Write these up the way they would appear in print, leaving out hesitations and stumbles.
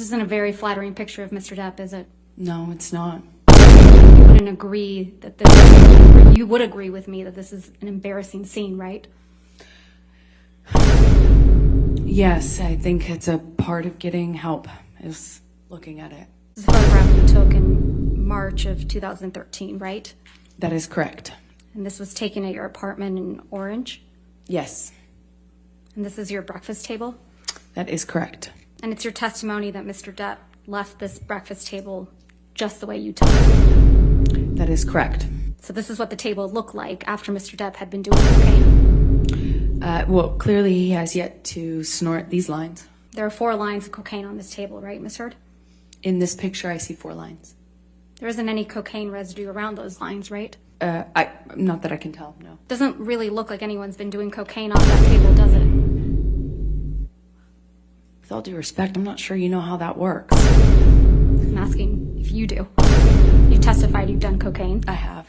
isn't a very flattering picture of Mr. Depp, is it? No, it's not. You wouldn't agree that this, you would agree with me that this is an embarrassing scene, right? Yes, I think it's a part of getting help, is looking at it. This is a photograph you took in March of 2013, right? That is correct. And this was taken at your apartment in Orange? Yes, And this is your breakfast table? that is correct. And it's your testimony that Mr. Depp left this breakfast table just the way you took it? That is correct. So this is what the table looked like after Mr. Depp had been doing cocaine? Well, clearly he has yet to snort these lines. There are 4 lines of cocaine on this table, right, Ms. Heard? In this picture, I see 4 lines. There isn't any cocaine residue around those lines, right? Not that I can tell, no. Doesn't really look like anyone's been doing cocaine off that table, does it? With all due respect, I'm not sure you know how that works. I'm asking if you do. You've testified you've done cocaine. I have.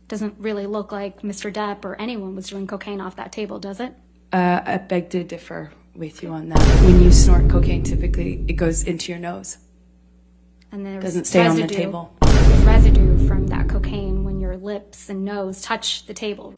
Doesn't really look like Mr. Depp or anyone was doing cocaine off that table, does it? I beg to differ with you on that. When you snort cocaine, typically it goes into your nose. And there's Doesn't stay on the table. There's residue from that cocaine when your lips and nose touch the table.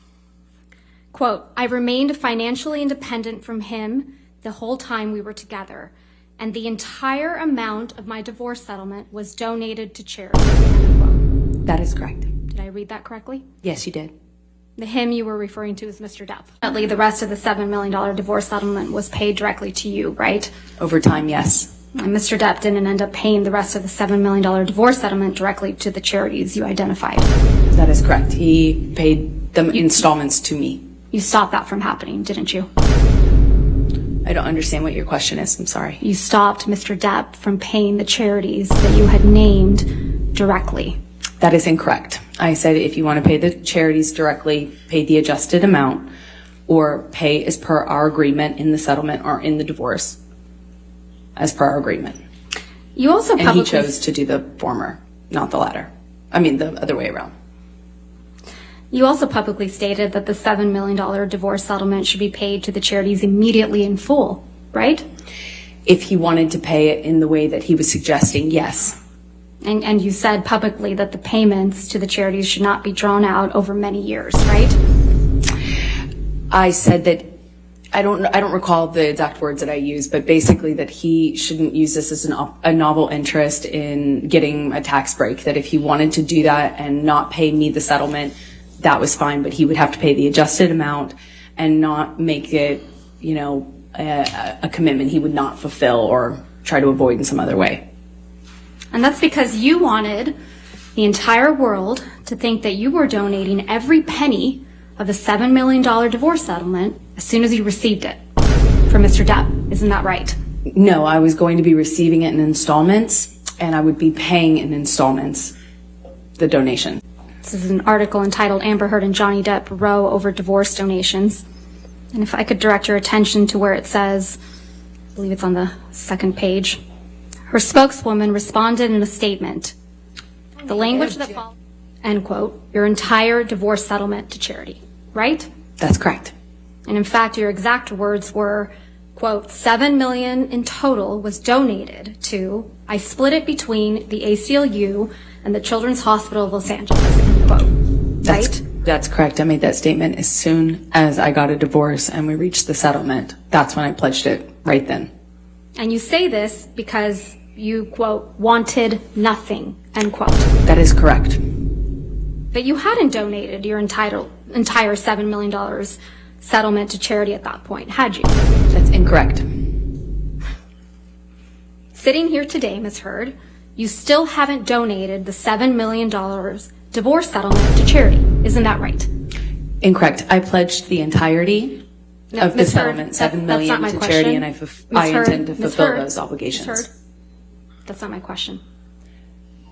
Quote, I remained financially independent from him the whole time we were together, and the entire amount of my divorce settlement was donated to charity. End quote. That is correct. Did I read that correctly? Yes, you did. The him you were referring to is Mr. Depp. Apparently, the rest of the $7 million divorce settlement was paid directly to you, right? Over time, yes. And Mr. Depp didn't end up paying the rest of the $7 million divorce settlement directly to the charities you identified. That is correct. He paid the installments to me. You stopped that from happening, didn't you? I don't understand what your question is. I'm sorry. You stopped Mr. Depp from paying the charities that you had named directly. That is incorrect. I said if you want to pay the charities directly, pay the adjusted amount, or pay as per our agreement in the settlement or in the divorce, as per our agreement. You also And publicly... he chose to do the former, not the latter. I mean, the other way around. You also publicly stated that the $7 million divorce settlement should be paid to the charities immediately in full, right? If he wanted to pay it in the way that he was suggesting, yes. And you said publicly that the payments to the charities should not be drawn out over many years, right? I said that I don't recall the exact words that I used, but basically that he shouldn't use this as a novel interest in getting a tax break. That if he wanted to do that and not pay me the settlement, that was fine, but he would have to pay the adjusted amount and not make it, you know, a commitment he would not fulfill or try to avoid in some other way. And that's because you wanted the entire world to think that you were donating every penny of the $7 million divorce settlement as soon as you received it from Mr. Depp. Isn't that right? No, I was going to be receiving it in installments, and I would be paying in installments the donation. This is an article entitled Amber Heard and Johnny Depp Row Over Divorce Donations. And if I could direct your attention to where it says, I believe it's on the second page, her spokeswoman responded in a statement, the language that follows, end quote, your entire divorce settlement to charity, right? That's correct. And in fact, your exact words were, quote, $7 million in total was donated to, I split it between the ACLU and the Children's Hospital of Los Angeles, end quote, right? That's correct. I made that statement as soon as I got a divorce and we reached the settlement. That's when I pledged it, right then. And you say this because you, quote, wanted nothing, end quote. That is correct. But you hadn't donated your entire $7 million settlement to charity at that point, had you? That's incorrect. Sitting here today, Ms. Heard, you still haven't donated the $7 million divorce settlement to charity. Isn't that right? Incorrect. I pledged the entirety of the Ms. Heard, settlement, $7 that's not million my to question. charity, and I Ms. Heard, intend to Ms. fulfill Heard, those obligations. Ms. Heard, that's not my question.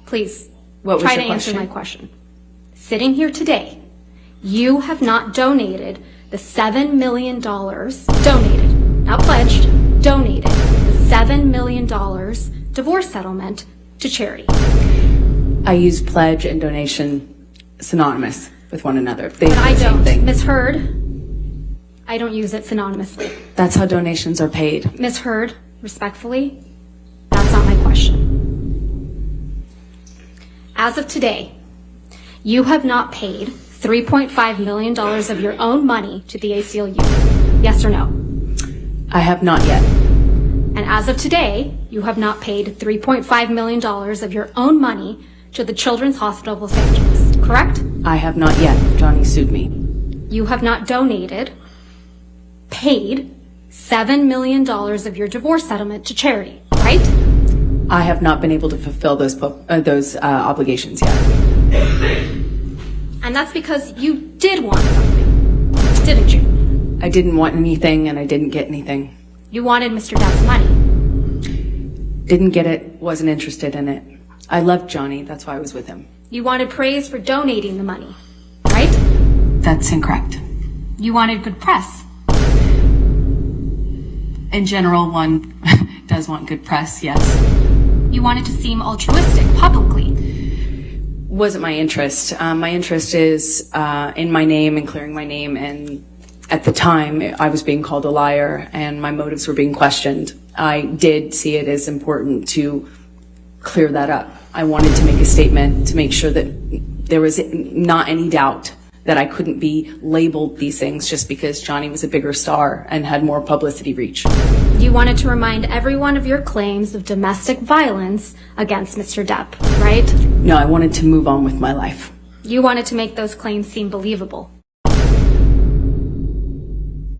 Please, What was try your to answer question? my question. Sitting here today, you have not donated the $7 million, donated, not pledged, donated the $7 million divorce settlement to charity. I use pledge and donation synonymous with one another. They But are I the same don't. thing. Ms. Heard, I don't use it synonymously. That's how donations are paid. Ms. Heard, respectfully, that's not my as of today, you have not paid $3.5 million of your own money to the ACLU. Yes or no? I have not yet. And as of today, you have not paid $3.5 million of your own money to the Children's Hospital of Los Angeles, correct? I have not yet. Johnny sued me. You have not paid $7 million of your divorce settlement to charity, right? I have not been able to fulfill those obligations yet. And that's because you did want something, didn't you? I didn't want anything and I didn't get anything. You wanted Mr. Depp's money. Didn't get it, wasn't interested in it. I loved Johnny, that's why I was with him. You wanted praise for donating the money, right? That's incorrect. You wanted good press. In general, one does want good press, yes. You wanted to seem altruistic publicly. Wasn't my interest. My interest is in my name and clearing my name, and at the time I was being called a liar and my motives were being questioned. I did see it as important to clear that up. I wanted to make a statement to make sure that there was not any doubt that I couldn't be labeled these things just because Johnny was a bigger star and had more publicity reach. You wanted to remind everyone of your claims of domestic violence against Mr. Depp, right? No, I wanted to move on with my life. You wanted to make those claims seem believable.